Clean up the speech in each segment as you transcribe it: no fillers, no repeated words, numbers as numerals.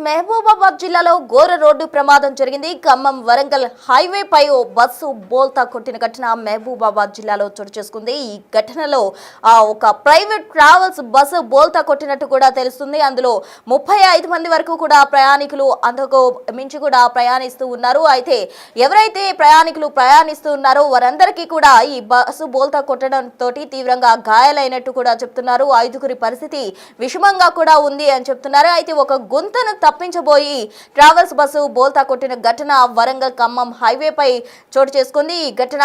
మహబూబాబాద్ జిల్లాలో ఘోర రోడ్డు ప్రమాదం జరిగింది. ఖమ్మం వరంగల్ హైవే పై ఓ బస్సు బోల్తా కొట్టిన ఘటన మహబూబాబాద్ జిల్లాలో చోటు చేసుకుంది. ఈ ఘటనలో ఒక ప్రైవేట్ ట్రావెల్స్ బస్సు బోల్తా కొట్టినట్టు కూడా తెలుస్తుంది. అందులో 35 మంది వరకు కూడా ప్రయాణికులు అంతకు మించి కూడా ప్రయాణిస్తూ ఉన్నారు. అయితే ఎవరైతే ప్రయాణికులు ప్రయాణిస్తూ ఉన్నారో వారందరికీ కూడా ఈ బస్సు బోల్తా కొట్టడంతో తీవ్రంగా గాయాలైనట్టు కూడా చెప్తున్నారు. 5గురి పరిస్థితి విషమంగా కూడా ఉంది అని చెప్తున్నారు. అయితే ఒక గుంతను తప్పించబోయి ట్రావెల్స్ బస్సు బోల్తా కొట్టిన ఘటన వరంగల్ ఖమ్మం హైవే పై చోటు చేసుకుంది. ఈ ఘటన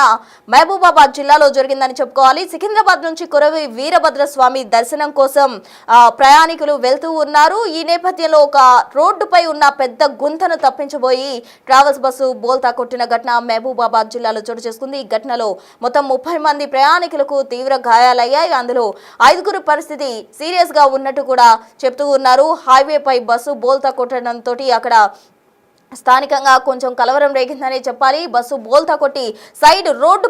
మహబూబాబాద్ జిల్లాలో జరిగిందని చెప్పుకోవాలి. సికింద్రాబాద్ నుంచి కురవి వీరభద్ర స్వామి దర్శనం కోసం ప్రయాణికులు వెళ్తూ ఉన్నారు. ఈ నేపథ్యంలో ఒక రోడ్డుపై ఉన్న పెద్ద గుంతను తప్పించబోయి ట్రావెల్స్ బస్సు బోల్తా కొట్టిన ఘటన మహబూబాబాద్ జిల్లాలో చోటు చేసుకుంది. ఈ ఘటనలో మొత్తం 30 మంది ప్రయాణికులకు తీవ్ర గాయాలయ్యాయి. అందులో 5గురు పరిస్థితి సీరియస్ గా ఉన్నట్టు కూడా చెప్తూ ఉన్నారు. హైవే పై బస్సు బోల్తా కొట్టడంతో అక్కడ స్థానికంగా కొంచెం కలవరం రేగిందని చెప్పాలి. బస్సు బోల్తా కొట్టి సైడ్ రోడ్డు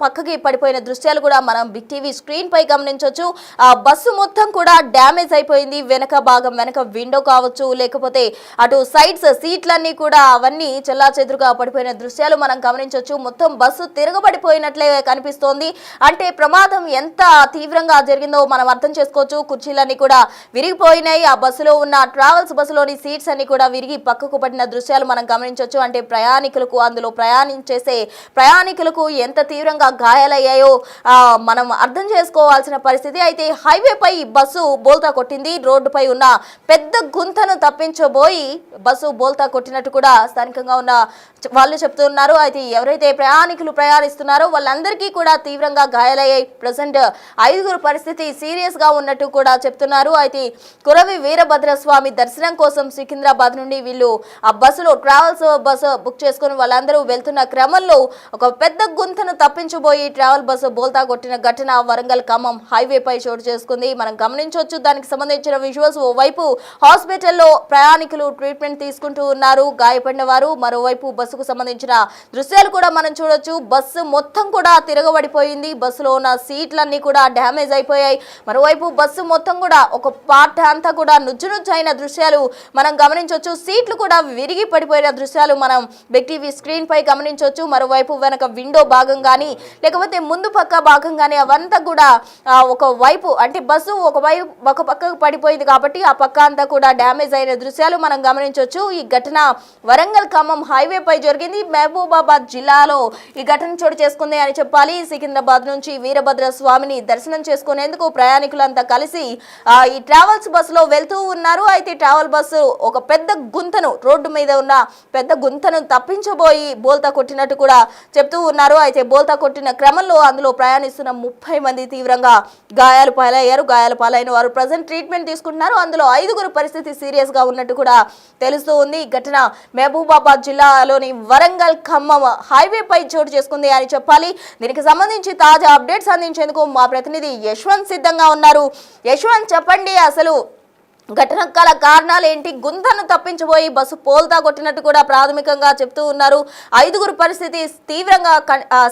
పక్కకి పడిపోయిన దృశ్యాలు కూడా మనం బిగ్ టీవీ స్క్రీన్ పై గమనించవచ్చు. ఆ బస్సు మొత్తం కూడా డ్యామేజ్ అయిపోయింది. వెనక భాగం, వెనక విండో కావచ్చు, లేకపోతే అటు సైడ్స్ సీట్లన్నీ కూడా అవన్నీ చెల్లాచెదురుగా పడిపోయిన దృశ్యాలు మనం గమనించవచ్చు. మొత్తం బస్సు తిరగబడిపోయినట్లే కనిపిస్తోంది. అంటే ప్రమాదం ఎంత తీవ్రంగా జరిగిందో మనం అర్థం చేసుకోవచ్చు. కుర్చీలన్నీ కూడా విరిగిపోయినాయి. ఆ బస్సులో ఉన్న ట్రావెల్స్ బస్సులోని సీట్స్ అన్ని కూడా విరిగి పక్కకు పడిన దృశ్యాలు మనం గమనించవచ్చు. అంటే ప్రయాణికులకు, అందులో ప్రయాణించేసే ప్రయాణికులకు ఎంత తీవ్రంగా గాయాలయ్యాయో మనం అర్థం చేసుకోవాల్సిన పరిస్థితి. అయితే హైవే పై బస్సు బోల్తా కొట్టింది. రోడ్డుపై ఉన్న పెద్ద గుంతను తప్పించబోయి బస్సు బోల్తా కొట్టినట్టు కూడా స్థానికంగా ఉన్న వాళ్ళు చెప్తున్నారు. అయితే ఎవరైతే ప్రయాణికులు ప్రయాణిస్తున్నారో వాళ్ళందరికీ కూడా తీవ్రంగా గాయాలయ్యాయి. ప్రజెంట్ 5గురు పరిస్థితి సీరియస్ గా ఉన్నట్టు కూడా చెప్తున్నారు. అయితే కురవి వీరభద్ర స్వామి దర్శనం కోసం సికింద్రాబాద్ నుండి వీళ్ళు ఆ బస్సులో ట్రావెల్స్ బస్సు బుక్ చేసుకుని వాళ్ళందరూ వెళ్తున్న క్రమంలో ఒక పెద్ద గుంతను తప్పించబోయి ట్రావెల్ బస్సు బోల్తా కొట్టిన ఘటన వరంగల్ ఖమ్మం హైవే పై చోటు చేసుకుంది. మనం గమనించవచ్చు. దానికి సంబంధించిన విజువల్స్. ఓవైపు హాస్పిటల్లో ప్రయాణికులు ట్రీట్మెంట్ తీసుకుంటూ ఉన్నారు, గాయపడిన వారు. మరోవైపు బస్సుకు సంబంధించిన దృశ్యాలు కూడా మనం చూడొచ్చు. బస్సు మొత్తం కూడా తిరగబడిపోయింది. బస్సులో ఉన్న సీట్లన్నీ కూడా డ్యామేజ్ అయిపోయాయి. మరోవైపు బస్సు మొత్తం కూడా ఒక పార్ట్ అంతా కూడా నుజ్జునుజ్జైన దృశ్యాలు మనం గమనించవచ్చు. సీట్లు కూడా విరిగి పడిపోయిన దృశ్యాలు మనం బిగ్ టీవీ స్క్రీన్ పై గమనించవచ్చు. మరోవైపు వెనక విండో భాగం కానీ లేకపోతే ముందు పక్క భాగం కానీ అవంతా కూడా ఒక వైపు, అంటే బస్సు ఒక పక్కకు పడిపోయింది కాబట్టి ఆ పక్క అంతా కూడా డ్యామేజ్ అయిన దృశ్యాలు మనం గమనించవచ్చు. ఈ ఘటన వరంగల్ ఖమ్మం హైవే పై జరిగింది. మహబూబాబాద్ జిల్లాలో ఈ ఘటన చోటు చేసుకుంది అని చెప్పాలి. సికింద్రాబాద్ నుంచి వీరభద్ర స్వామిని దర్శనం చేసుకునేందుకు ప్రయాణికులంతా కలిసి ఈ ట్రావెల్స్ బస్సులో వెళ్తూ ఉన్నారు. అయితే ట్రావెల్ బస్సు ఒక పెద్ద గుంతను, రోడ్డు మీద ఉన్న పెద్ద గుంతను తప్పించబోయి బోల్తా కొట్టినట్టు కూడా చెప్తూ ఉన్నారు. అయితే బోల్తా కొట్టిన క్రమంలో అందులో ప్రయాణిస్తున్న 30 మంది తీవ్రంగా గాయాలు పాలయ్యారు. గాయాలు పాలైన వారు ప్రజెంట్ ట్రీట్మెంట్ తీసుకుంటున్నారు. అందులో 5గురు పరిస్థితి సీరియస్ గా ఉన్నట్టు కూడా తెలుస్తూ ఉంది. ఈ ఘటన మహబూబాబాద్ జిల్లాలోని వరంగల్ ఖమ్మం హైవే పై చోటు చేసుకుంది అని చెప్పాలి. దీనికి సంబంధించి తాజా అప్డేట్స్ అందించేందుకు మా ప్రతినిధి యశ్వంత్ సిద్ధంగా ఉన్నారు. యశ్వంత్, చెప్పండి, అసలు ఘటన గల కారణాలు ఏంటి? గుంతను తప్పించబోయి బస్సు పోల్తా కొట్టినట్టు కూడా ప్రాథమికంగా చెప్తూ ఉన్నారు. 5గురు పరిస్థితి తీవ్రంగా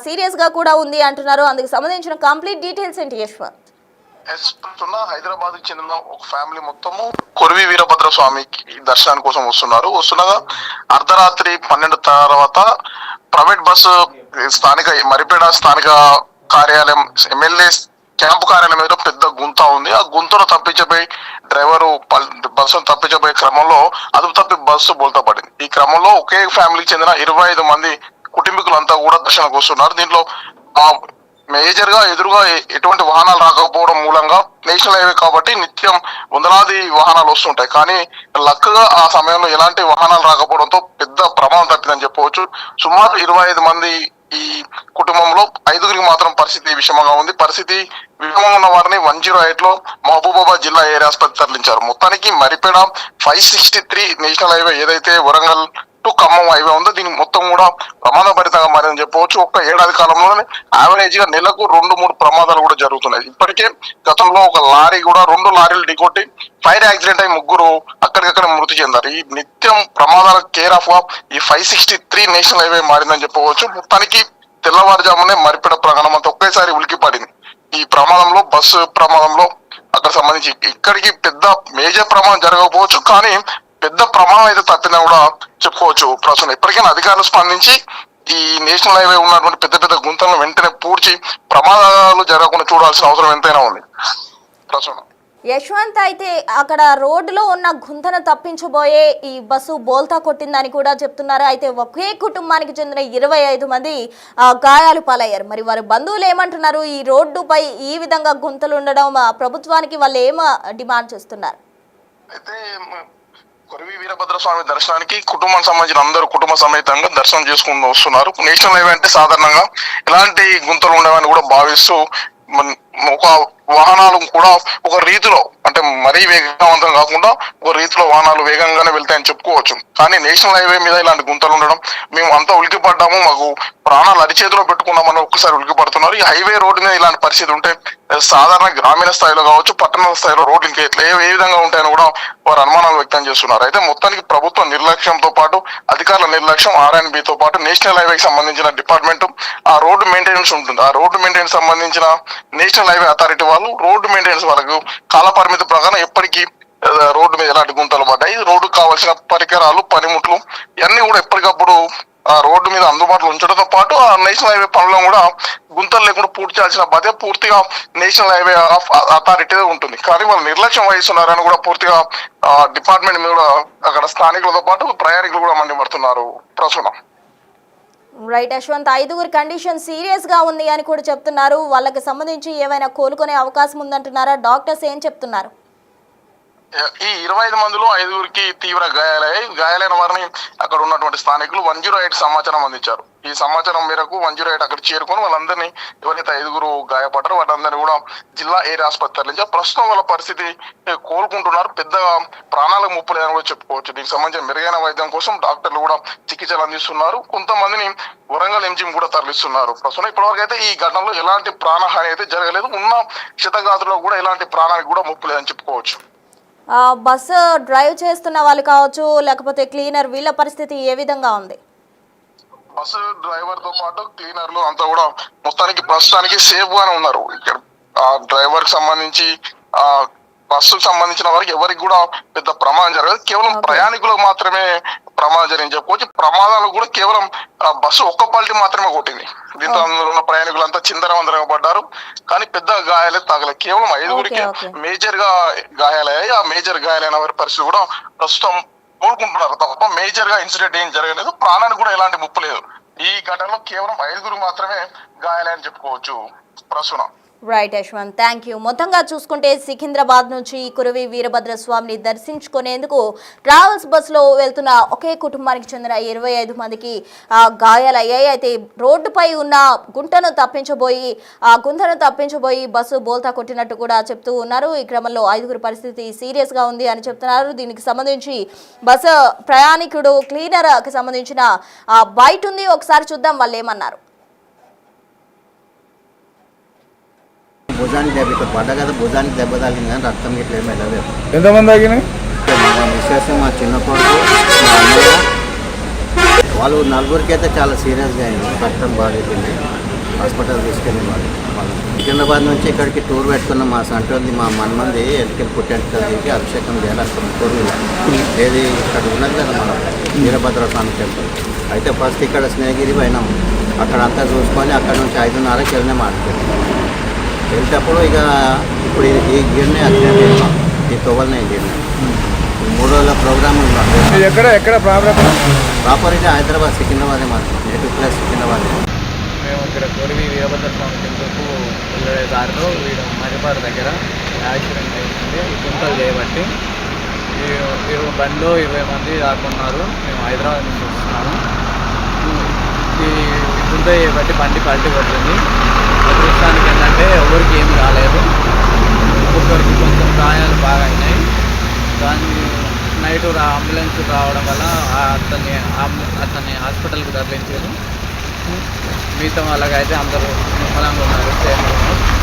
సీరియస్ గా కూడా ఉంది అంటున్నారు. అందుకు సంబంధించిన కంప్లీట్ డీటెయిల్స్ ఏంటి యశ్వంత్? హైదరాబాద్ కి చెందిన ఒక ఫ్యామిలీ మొత్తము కురవి వీరభద్ర స్వామికి దర్శనాని కోసం వస్తుండగా అర్ధరాత్రి 12 తర్వాత ప్రైవేట్ బస్సు మరిపేడ స్థానిక కార్యాలయం, ఎమ్మెల్యే క్యాంపు కార్యాలయం మీద పెద్ద గుంత ఉంది. ఆ గుంతను తప్పించబోయి డ్రైవరు బస్సును తప్పించబోయే క్రమంలో అదుపు తప్పి బస్సు బోల్తా పడింది. ఈ క్రమంలో ఒకే ఫ్యామిలీకి చెందిన 25 మంది కుటుంబీకులంతా కూడా దర్శనానికి వస్తున్నారు. దీంట్లో మేజర్ గా ఎదురుగా ఎటువంటి వాహనాలు రాకపోవడం మూలంగా నేషనల్ హైవే కాబట్టి నిత్యం వందలాది వాహనాలు వస్తుంటాయి. కానీ లక్కగా ఆ సమయంలో ఎలాంటి వాహనాలు రాకపోవడంతో పెద్ద ప్రమాదం తప్పిందని చెప్పవచ్చు. సుమారు 25 మంది ఈ కుటుంబంలో 5గురికి మాత్రం పరిస్థితి విషమంగా ఉంది. పరిస్థితి విషమంగా ఉన్న వారిని 108 లో మహబూబాబాద్ జిల్లా ఏరియా ఆసుపత్రి తరలించారు. మొత్తానికి మరిపేడ 563 నేషనల్ హైవే ఏదైతే వరంగల్ టు ఖమ్మం హైవే ఉందో దీని మొత్తం కూడా ప్రమాదభరితంగా మారిందని చెప్పవచ్చు. ఒక్క ఏడాది కాలంలోనే యావరేజ్ గా నెలకు 2-3 ప్రమాదాలు కూడా జరుగుతున్నాయి. ఇప్పటికే గతంలో ఒక లారీ కూడా 2 లారీలు ఢీకొట్టి ఫైర్ యాక్సిడెంట్ అయి 3 అక్కడికక్కడ మృతి చెందారు. ఈ నిత్యం ప్రమాదాల కేర్ ఆఫ్ ఈ 563 నేషనల్ హైవే మారిందని చెప్పవచ్చు. మొత్తానికి తెల్లవారుజామునే మరిపేడ ప్రాంగణం అంతా ఒకేసారి ఉలికి పడింది. ఈ ప్రమాదంలో, బస్సు ప్రమాదంలో అక్కడ సంబంధించి ఇక్కడికి పెద్ద మేజర్ ప్రమాదం జరగకపోవచ్చు, కానీ పెద్ద ప్రమాదం అయితే తప్పిందని కూడా చెప్పుకోవచ్చు. ప్రస్తుతం ఇప్పటికైనా అధికారులు స్పందించి ఈ నేషనల్ హైవే ఉన్నటువంటి పెద్ద పెద్ద గుంతలను వెంటనే పూడ్చి ప్రమాదాలు జరగకుండా చూడాల్సిన అవసరం ఎంతైనా ఉంది ప్రస్తుతం. యశ్వంత్, అయితే అక్కడ రోడ్డులో ఉన్న గుంతను తప్పించబోయే ఈ బస్సు బోల్తా కొట్టిందని కూడా చెప్తున్నారు. అయితే ఒకే కుటుంబానికి చెందిన 25 మంది గాయాలు పాలయ్యారు. మరి వారి బంధువులు ఏమంటున్నారు? ఈ రోడ్డుపై ఈ విధంగా గుంతలు ఉండడం ప్రభుత్వానికి వాళ్ళు ఏం డిమాండ్ చేస్తున్నారు? అయితే కొరవి వీరభద్రస్వామి దర్శనానికి కుటుంబానికి సంబంధించిన అందరూ కుటుంబ సమేతంగా దర్శనం చేసుకుంటూ వస్తున్నారు. నేషనల్ హైవే అంటే సాధారణంగా ఎలాంటి గుంతలు ఉండవని కూడా భావిస్తూ ఒక వాహనాలు కూడా ఒక రీతిలో అంటే మరీ వేగవంతం కాకుండా ఒక రీతిలో వాహనాలు వేగంగానే వెళ్తాయని చెప్పుకోవచ్చు. కానీ నేషనల్ హైవే మీద ఇలాంటి గుంతలు ఉండడం మేము అంతా ఉలికిపడ్డాము, మాకు ప్రాణాలు అరిచేతిలో పెట్టుకున్నామని ఒక్కసారి ఉలికిపడుతున్నారు. ఈ హైవే రోడ్డు మీద ఇలాంటి పరిస్థితి ఉంటే సాధారణ గ్రామీణ స్థాయిలో కావచ్చు, పట్టణ స్థాయిలో రోడ్లు ఇంకా ఎట్లా ఏ విధంగా ఉంటాయని కూడా వారు అనుమానాలు వ్యక్తం చేస్తున్నారు. అయితే మొత్తానికి ప్రభుత్వ నిర్లక్ష్యంతో పాటు అధికారుల నిర్లక్ష్యం, RNBతో పాటు నేషనల్ హైవేకి సంబంధించిన డిపార్ట్మెంట్ ఆ రోడ్డు మెయింటెనెన్స్ ఉంటుంది. ఆ రోడ్డు మెయింటెనెన్స్ సంబంధించిన నేషనల్ హైవే అథారిటీ వాళ్ళు రోడ్డు మెయింటెనెన్స్ వాళ్ళకు కాల పరిమితి ప్రకారం ఎప్పటికీ రోడ్డు మీద ఎలాంటి గుంతలు పడ్డాయి, రోడ్డుకు కావాల్సిన పరికరాలు, పనిముట్లు ఇవన్నీ కూడా ఎప్పటికప్పుడు ఆ రోడ్డు మీద అందుబాటులో ఉంచడంతో పాటు ఆ నేషనల్ హైవే పనులను కూడా గుంతలు లేకుండా పూర్తి చేయాల్సిన బాధ్యత పూర్తిగా నేషనల్ హైవే అథారిటీ ఉంటుంది. కానీ వాళ్ళు నిర్లక్ష్యం వహిస్తున్నారని కూడా పూర్తిగా డిపార్ట్మెంట్ మీద కూడా అక్కడ స్థానికులతో పాటు ప్రయాణికులు కూడా మండిపడుతున్నారు ప్రస్తుతం. రైట్ యశ్వంత్, 5గురి కండిషన్ సీరియస్ గా ఉంది అని కూడా చెప్తున్నారు. వాళ్ళకి సంబంధించి ఏమైనా కోలుకునే అవకాశం ఉందంటున్నారా? డాక్టర్స్ ఏం చెప్తున్నారు? ఈ 25 మందిలో 5గురికి తీవ్ర గాయాలయ్యాయి. గాయాలైన వారిని అక్కడ ఉన్నటువంటి స్థానికులు 108 సమాచారం అందించారు. ఈ సమాచారం మేరకు 108 అక్కడ చేరుకొని వాళ్ళందరినీ ఎవరైతే 5గురు గాయపడ్డారో వాళ్ళందరినీ కూడా జిల్లా ఏరియా ఆసుపత్రి నుంచి ప్రస్తుతం వాళ్ళ పరిస్థితి కోలుకుంటున్నారు. పెద్దగా ప్రాణాలకు ముప్పు లేదని కూడా చెప్పుకోవచ్చు. దీనికి సంబంధించిన మెరుగైన వైద్యం కోసం డాక్టర్లు కూడా చికిత్సలు అందిస్తున్నారు. కొంతమందిని వరంగల్ ఎంజిఎం కూడా తరలిస్తున్నారు. ప్రస్తుతం ఇప్పటివరకు అయితే ఈ ఘటనలో ఎలాంటి ప్రాణహాని అయితే జరగలేదు. ఉన్న క్షతగాతులో కూడా ఎలాంటి ప్రాణానికి కూడా ముప్పు లేదని చెప్పుకోవచ్చు. బస్సు డ్రైవ్ చేస్తున్న వాళ్ళు కావచ్చు, లేకపోతే క్లీనర్, వీళ్ళ పరిస్థితి ఏ విధంగా ఉంది? బస్సు డ్రైవర్ తో పాటు క్లీనర్లు అంతా కూడా మొత్తానికి ప్రస్తుతానికి సేఫ్ గానే ఉన్నారు. ఇక్కడ ఆ డ్రైవర్ కి సంబంధించి ఆ బస్సుకు సంబంధించిన వారికి ఎవరికి కూడా పెద్ద ప్రమాదం జరగదు. కేవలం ప్రయాణికులకు మాత్రమే ప్రమాదం జరిగింది చెప్పుకోవచ్చు. ప్రమాదాలు కూడా కేవలం బస్సు ఒక్క పల్టీ మాత్రమే కొట్టింది. దీంతో అందులో ఉన్న ప్రయాణికులంతా చిందరవందరగా పడ్డారు. కానీ పెద్ద గాయాలే తగలేదు. కేవలం 5గురికి మేజర్ గా గాయాలయ్యాయి. ఆ మేజర్ గాయాలైన వారి పరిస్థితి కూడా ప్రస్తుతం కోలుకుంటున్నారు తప్ప మేజర్ గా ఇన్సిడెంట్ ఏం జరగలేదు. ప్రాణానికి కూడా ఎలాంటి ముప్పు లేదు. ఈ ఘటనలో కేవలం 5గురు మాత్రమే గాయాలని చెప్పుకోవచ్చు ప్రస్తుతం. Right Yashwant, thank you. మొత్తంగా చూసుకుంటే సికింద్రాబాద్ నుంచి కురవి వీరభద్రస్వామిని దర్శించుకునేందుకు ట్రావెల్స్ బస్సులో వెళ్తున్న ఒకే కుటుంబానికి చెందిన 25 మందికి గాయాలయ్యాయి. అయితే రోడ్డుపై ఉన్న గుంతను తప్పించబోయి బస్సు బోల్తా కొట్టినట్టు కూడా చెప్తూ ఉన్నారు. ఈ క్రమంలో 5గురి పరిస్థితి సీరియస్గా ఉంది అని చెప్తున్నారు. దీనికి సంబంధించి బస్సు ప్రయాణికుడు, క్లీనర్కి సంబంధించిన బైట్ ఉంది, ఒకసారి చూద్దాం వాళ్ళు ఏమన్నారు. భుజానికి దెబ్బ ఇక్కడ పడ్డా కదా, భుజానికి దెబ్బ తగిలింది కానీ రక్తం ఇట్లా ఏమి వెళ్ళలేదు. ఎంతమంది తగినాయి? మా మిస్సెస్, మా చిన్న కొడుకు, మా అన్నయ్య, వాళ్ళు 4గురికి అయితే చాలా సీరియస్గా అయింది. రక్తం బాగా అయిపోయింది. హాస్పిటల్ తీసుకెళ్ళి వాళ్ళు సికింద్రాబాద్ నుంచి ఇక్కడికి టూర్ పెట్టుకున్న మా సంటోది మా మనమంది ఎల్కెళ్ళి పుట్టెంటుకలు దిగి అభిషేకం చేయాలి అక్కడ టూర్లో. ఏది ఇక్కడ ఉన్నది కదా మన వీరభద్ర స్వామి టెంపుల్. అయితే ఫస్ట్ ఇక్కడ స్నేహగిరి పోయినాం. అక్కడ అంతా చూసుకొని అక్కడ నుంచి 5:30కి వెళ్ళినాం. వెళ్తేప్పుడు ఇక ఇప్పుడు ఈ గిన్నె యాక్సిడెంట్ అయింది. ఈ తొవ్వలనే గిన్నె 3 రోజుల ప్రోగ్రామ్ ఉంది. ఎక్కడ ప్రాపర్ ఇది హైదరాబాద్, సికింద్రాబాదే మాత్రం నేటివ్ ప్లేస్ సికింద్రాబాద్. మేము ఇక్కడ కొరివి వీరభద్ర స్వామి టెంపుల్కు వెళ్ళే దారిలో వీడు మరిపాడు దగ్గర యాక్సిడెంట్ అయింది. ఈ గుంతలు చేయబట్టి ఈ బండిలో 20 మంది దాకున్నారు. మేము హైదరాబాద్ నుంచి వస్తున్నాము. ఈ గుంత చేయబట్టి బండి పల్టీ కొట్టింది. అదృష్టానికి ఏంటంటే ఎవరికి ఏం కాలేదు. ఒక్కొక్కరికి కొంచెం గాయాలు బాగా అయినాయి. దాన్ని నైట్ అంబులెన్స్ రావడం వల్ల అతన్ని హాస్పిటల్కి తరలించారు. మిగతా వాళ్ళకైతే అందరూ నిమ్మలంగా ఉన్నారు, సేఫ్గా ఉన్నారు.